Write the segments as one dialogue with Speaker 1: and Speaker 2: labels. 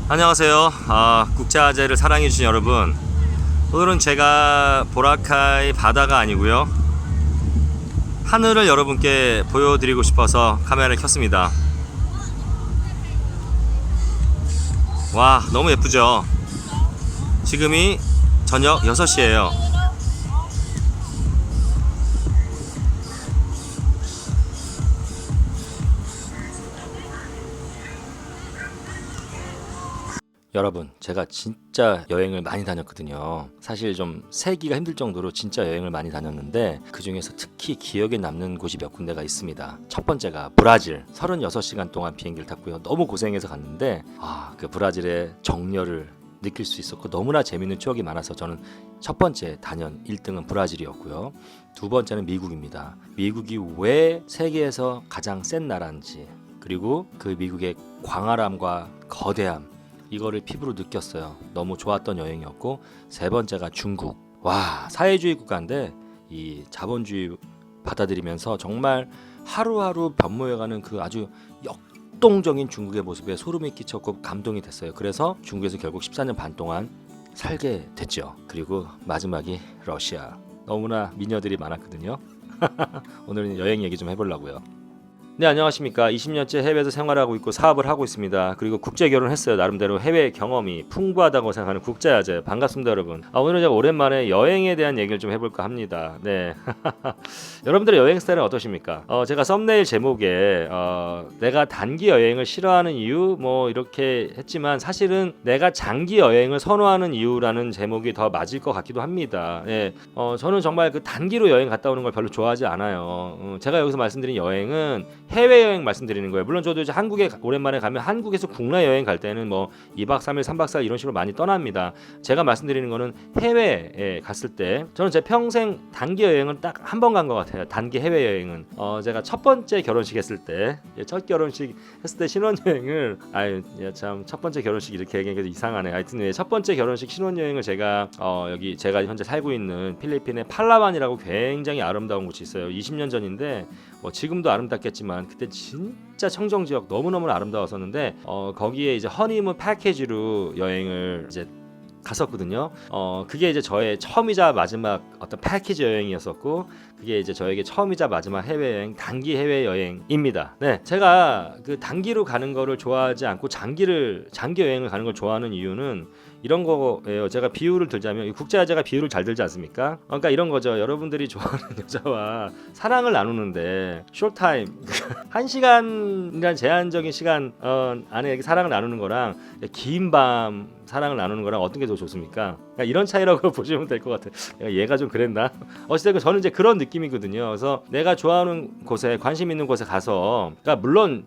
Speaker 1: 안녕하세요. 국제화제를 사랑해주신 여러분, 오늘은 제가 보라카이 바다가 아니고요, 하늘을 여러분께 보여드리고 싶어서 카메라를 켰습니다. 와, 너무 예쁘죠? 지금이 저녁 6시예요. 여러분, 제가 진짜 여행을 많이 다녔거든요. 사실 좀 세기가 힘들 정도로 진짜 여행을 많이 다녔는데, 그 중에서 특히 기억에 남는 곳이 몇 군데가 있습니다. 첫 번째가 브라질. 36시간 동안 비행기를 탔고요. 너무 고생해서 갔는데 그 브라질의 정열을 느낄 수 있었고 너무나 재밌는 추억이 많아서 저는 첫 번째 단연 1등은 브라질이었고요. 두 번째는 미국입니다. 미국이 왜 세계에서 가장 센 나라인지, 그리고 그 미국의 광활함과 거대함, 이거를 피부로 느꼈어요. 너무 좋았던 여행이었고, 세 번째가 중국. 와, 사회주의 국가인데 이 자본주의 받아들이면서 정말 하루하루 변모해가는 그 아주 역동적인 중국의 모습에 소름이 끼쳤고 감동이 됐어요. 그래서 중국에서 결국 14년 반 동안 살게 됐죠. 그리고 마지막이 러시아. 너무나 미녀들이 많았거든요. 오늘은 여행 얘기 좀 해보려고요. 네, 안녕하십니까. 20년째 해외에서 생활하고 있고 사업을 하고 있습니다. 그리고 국제 결혼했어요. 나름대로 해외 경험이 풍부하다고 생각하는 국제아재. 반갑습니다, 여러분. 오늘은 제가 오랜만에 여행에 대한 얘기를 좀 해볼까 합니다. 네. 여러분들의 여행 스타일은 어떠십니까? 제가 썸네일 제목에 내가 단기 여행을 싫어하는 이유 뭐 이렇게 했지만, 사실은 내가 장기 여행을 선호하는 이유라는 제목이 더 맞을 것 같기도 합니다. 예. 저는 정말 그 단기로 여행 갔다 오는 걸 별로 좋아하지 않아요. 제가 여기서 말씀드린 여행은 해외여행 말씀드리는 거예요. 물론 저도 이제 한국에 오랜만에 가면 한국에서 국내 여행 갈 때는 뭐 2박 3일, 3박 4일 이런 식으로 많이 떠납니다. 제가 말씀드리는 거는 해외에 갔을 때, 저는 제 평생 단기 여행은 딱 한 번 간 것 같아요. 단기 해외여행은 제가 첫 번째 결혼식 했을 때, 첫 결혼식 했을 때 신혼여행을 참 첫 번째 결혼식 이렇게 얘기하기도 이상하네. 하여튼 첫 번째 결혼식 신혼여행을 제가 여기 제가 현재 살고 있는 필리핀의 팔라완이라고 굉장히 아름다운 곳이 있어요. 20년 전인데 지금도 아름답겠지만 그때 진짜 청정 지역 너무너무 아름다웠었는데, 거기에 이제 허니문 패키지로 여행을 이제 갔었거든요. 그게 이제 저의 처음이자 마지막 어떤 패키지 여행이었었고, 그게 이제 저에게 처음이자 마지막 해외여행, 단기 해외여행입니다. 네, 제가 그 단기로 가는 거를 좋아하지 않고 장기 여행을 가는 걸 좋아하는 이유는 이런 거예요. 제가 비유를 들자면, 국제화제가 비유를 잘 들지 않습니까? 그러니까 이런 거죠. 여러분들이 좋아하는 여자와 사랑을 나누는데 쇼타임 1시간이란 제한적인 시간 안에 사랑을 나누는 거랑 긴 밤 사랑을 나누는 거랑 어떤 게 더 좋습니까? 그러니까 이런 차이라고 보시면 될 것 같아요. 얘가 좀 그랬나? 어쨌든 저는 이제 그런 느낌이거든요. 그래서 내가 좋아하는 곳에, 관심 있는 곳에 가서, 그러니까 물론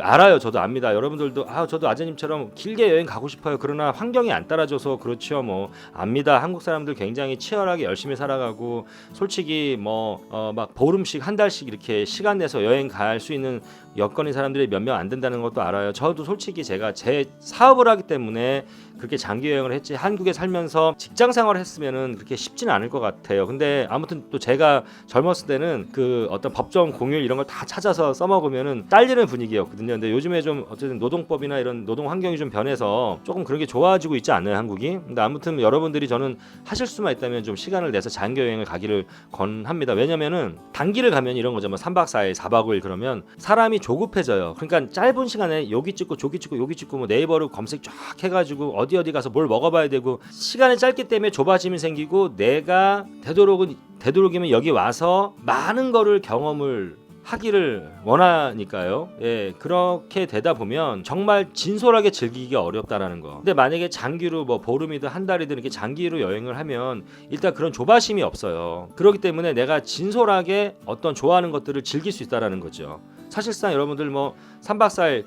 Speaker 1: 알아요. 저도 압니다. 여러분들도 저도 아재님처럼 길게 여행 가고 싶어요. 그러나 환경이 안 따라줘서 그렇죠. 뭐 압니다. 한국 사람들 굉장히 치열하게 열심히 살아가고, 솔직히 막 보름씩 한 달씩 이렇게 시간 내서 여행 갈 수 있는 여건인 사람들이 몇 명 안 된다는 것도 알아요. 저도 솔직히 제가 제 사업을 하기 때문에 그렇게 장기 여행을 했지, 한국에 살면서 직장 생활을 했으면은 그렇게 쉽지는 않을 것 같아요. 근데 아무튼 또 제가 젊었을 때는 그 어떤 법정 공휴일 이런 걸 다 찾아서 써먹으면은 딸리는 분위기였거든요. 근데 요즘에 좀 어쨌든 노동법이나 이런 노동 환경이 좀 변해서 조금 그런 게 좋아지고 있지 않나요, 한국이? 근데 아무튼 여러분들이 저는 하실 수만 있다면 좀 시간을 내서 장기 여행을 가기를 권합니다. 왜냐면은 단기를 가면 이런 거죠. 뭐 3박 4일, 4박 5일 그러면 사람이 조급해져요. 그러니까 짧은 시간에 여기 찍고 저기 찍고 여기 찍고 뭐 네이버로 검색 쫙 해가지고 어디 가서 뭘 먹어봐야 되고, 시간이 짧기 때문에 조바심이 생기고, 내가 되도록이면 여기 와서 많은 거를 경험을 하기를 원하니까요. 예, 그렇게 되다 보면 정말 진솔하게 즐기기가 어렵다라는 거. 근데 만약에 장기로 뭐 보름이든 한 달이든 이렇게 장기로 여행을 하면 일단 그런 조바심이 없어요. 그렇기 때문에 내가 진솔하게 어떤 좋아하는 것들을 즐길 수 있다라는 거죠. 사실상 여러분들 뭐 3박 4일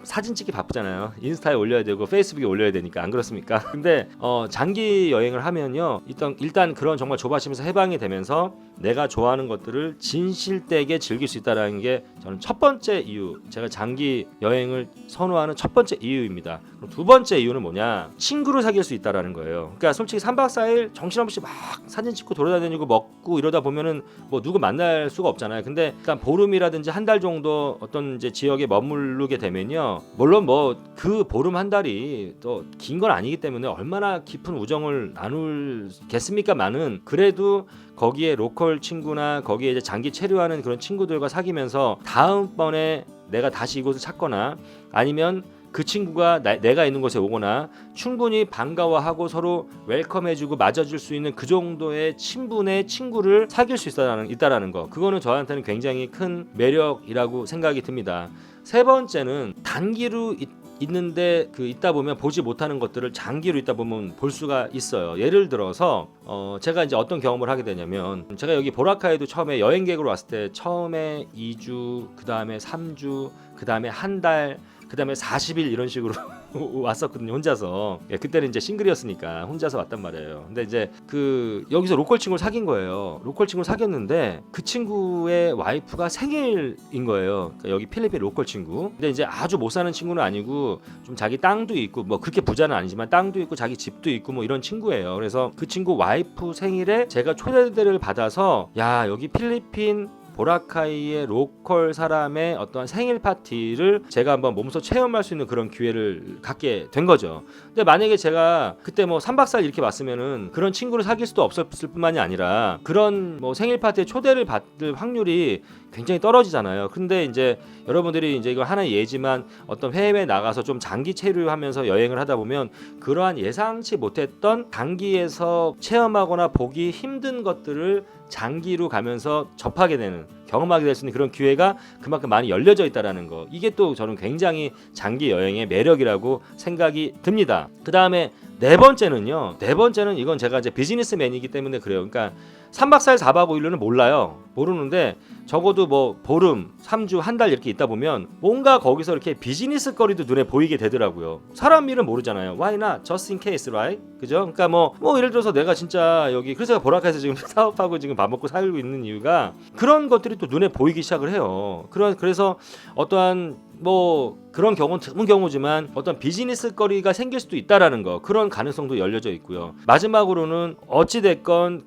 Speaker 1: 사진 찍기 바쁘잖아요. 인스타에 올려야 되고 페이스북에 올려야 되니까, 안 그렇습니까? 근데 장기 여행을 하면요, 일단 그런 정말 조바심에서 해방이 되면서 내가 좋아하는 것들을 진실되게 즐길 수 있다는 게 저는 첫 번째 이유, 제가 장기 여행을 선호하는 첫 번째 이유입니다. 그럼 두 번째 이유는 뭐냐? 친구를 사귈 수 있다라는 거예요. 그러니까 솔직히 3박 4일 정신없이 막 사진 찍고 돌아다니고 먹고 이러다 보면은 뭐 누구 만날 수가 없잖아요. 근데 일단 보름이라든지 한 달 정도 어떤 이제 지역에 머무르게 되면요, 물론 뭐 그 보름 한 달이 또 긴 건 아니기 때문에 얼마나 깊은 우정을 나눌겠습니까만은 그래도 거기에 로컬 친구나 거기에 이제 장기 체류하는 그런 친구들과 사귀면서 다음번에 내가 다시 이곳을 찾거나 아니면 그 친구가 내가 있는 곳에 오거나 충분히 반가워하고 서로 웰컴해주고 맞아줄 수 있는 그 정도의 친분의 친구를 사귈 수 있다라는 거, 그거는 저한테는 굉장히 큰 매력이라고 생각이 듭니다. 세 번째는 단기로 있는데 있다 보면 보지 못하는 것들을 장기로 있다 보면 볼 수가 있어요. 예를 들어서 제가 이제 어떤 경험을 하게 되냐면, 제가 여기 보라카이도 처음에 여행객으로 왔을 때 처음에 2주, 그 다음에 3주, 그 다음에 한 달, 그 다음에 40일 이런 식으로 왔었거든요, 혼자서. 예, 그때는 이제 싱글이었으니까 혼자서 왔단 말이에요. 근데 이제 여기서 로컬 친구를 사귄 거예요. 로컬 친구를 사귀었는데 그 친구의 와이프가 생일인 거예요. 그러니까 여기 필리핀 로컬 친구. 근데 이제 아주 못 사는 친구는 아니고 좀 자기 땅도 있고 뭐 그렇게 부자는 아니지만 땅도 있고 자기 집도 있고 뭐 이런 친구예요. 그래서 그 친구 와이프 생일에 제가 초대를 받아서, 야, 여기 필리핀 보라카이의 로컬 사람의 어떤 생일 파티를 제가 한번 몸소 체험할 수 있는 그런 기회를 갖게 된 거죠. 근데 만약에 제가 그때 뭐 3박 4일 이렇게 왔으면은 그런 친구를 사귈 수도 없었을 뿐만이 아니라 그런 뭐 생일 파티에 초대를 받을 확률이 굉장히 떨어지잖아요. 근데 이제 여러분들이 이제 이거 하나의 예지만 어떤 해외에 나가서 좀 장기 체류하면서 여행을 하다 보면 그러한 예상치 못했던 단기에서 체험하거나 보기 힘든 것들을 장기로 가면서 접하게 되는, 경험하게 될 수 있는 그런 기회가 그만큼 많이 열려져 있다라는 거, 이게 또 저는 굉장히 장기 여행의 매력이라고 생각이 듭니다. 그 다음에 네 번째는 이건 제가 이제 비즈니스맨이기 때문에 그래요. 그러니까 3박 4일 4박 5일로는 모르는데 적어도 뭐 보름, 3주, 한 달 이렇게 있다 보면 뭔가 거기서 이렇게 비즈니스 거리도 눈에 보이게 되더라고요. 사람 일은 모르잖아요. Why not? Just in case, right? 그죠? 그러니까 뭐 예를 들어서 내가 진짜 여기, 그래서 제가 보라카이에서 지금 사업하고 지금 밥 먹고 살고 있는 이유가 그런 것들이 또 눈에 보이기 시작을 해요. 그래서 어떠한 뭐 그런 경우는 드문 경우지만 어떤 비즈니스 거리가 생길 수도 있다라는 거, 그런 가능성도 열려져 있고요. 마지막으로는 어찌 됐건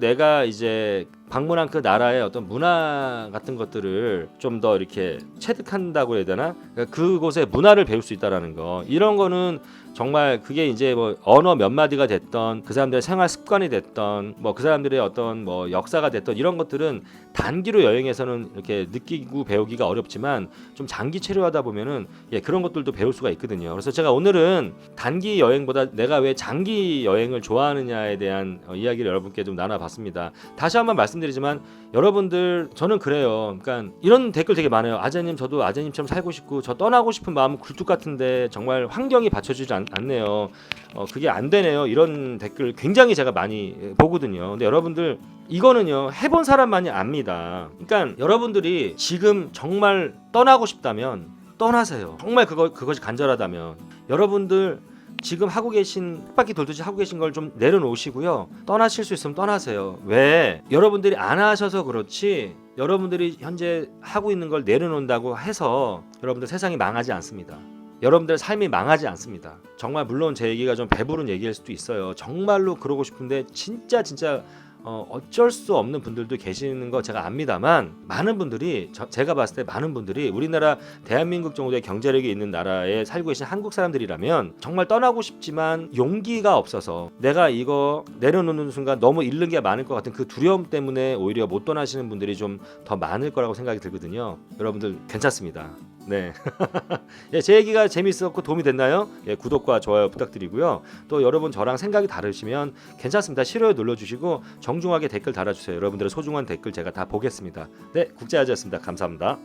Speaker 1: 내가 이제 방문한 그 나라의 어떤 문화 같은 것들을 좀 더 이렇게 체득한다고 해야 되나? 그러니까 그곳의 문화를 배울 수 있다라는 거, 이런 거는 정말 그게 이제 뭐 언어 몇 마디가 됐던, 그 사람들의 생활 습관이 됐던, 뭐 그 사람들의 어떤 뭐 역사가 됐던, 이런 것들은 단기로 여행에서는 이렇게 느끼고 배우기가 어렵지만 좀 장기 체류하다 보면은 그런 것들도 배울 수가 있거든요. 그래서 제가 오늘은 단기 여행보다 내가 왜 장기 여행을 좋아하느냐에 대한 이야기를 여러분께 좀 나눠봤습니다. 다시 한번 말씀드리지만 여러분들, 저는 그래요. 그러니까 이런 댓글 되게 많아요. 아재님, 저도 아재님처럼 살고 싶고 저 떠나고 싶은 마음은 굴뚝 같은데 정말 환경이 받쳐주지 않네요. 그게 안 되네요. 이런 댓글 굉장히 제가 많이 보거든요. 근데 여러분들, 이거는요, 해본 사람만이 압니다. 그러니까 여러분들이 지금 정말 떠나고 싶다면 떠나세요. 정말 그것이 간절하다면 여러분들 지금 하고 계신, 흙바퀴 돌듯이 하고 계신 걸 좀 내려놓으시고요. 떠나실 수 있으면 떠나세요. 왜? 여러분들이 안 하셔서 그렇지, 여러분들이 현재 하고 있는 걸 내려놓는다고 해서 여러분들 세상이 망하지 않습니다. 여러분들의 삶이 망하지 않습니다. 정말 물론 제 얘기가 좀 배부른 얘기일 수도 있어요. 정말로 그러고 싶은데 진짜 어쩔 수 없는 분들도 계시는 거 제가 압니다만, 많은 분들이, 제가 봤을 때 많은 분들이 우리나라 대한민국 정도의 경제력이 있는 나라에 살고 계신 한국 사람들이라면 정말 떠나고 싶지만 용기가 없어서 내가 이거 내려놓는 순간 너무 잃는 게 많을 것 같은 그 두려움 때문에 오히려 못 떠나시는 분들이 좀 더 많을 거라고 생각이 들거든요. 여러분들 괜찮습니다. 네. 제 얘기가 재미있었고 도움이 됐나요? 구독과 좋아요 부탁드리고요. 또 여러분 저랑 생각이 다르시면 괜찮습니다. 싫어요 눌러주시고 정중하게 댓글 달아주세요. 여러분들의 소중한 댓글 제가 다 보겠습니다. 네, 국제아재였습니다. 감사합니다.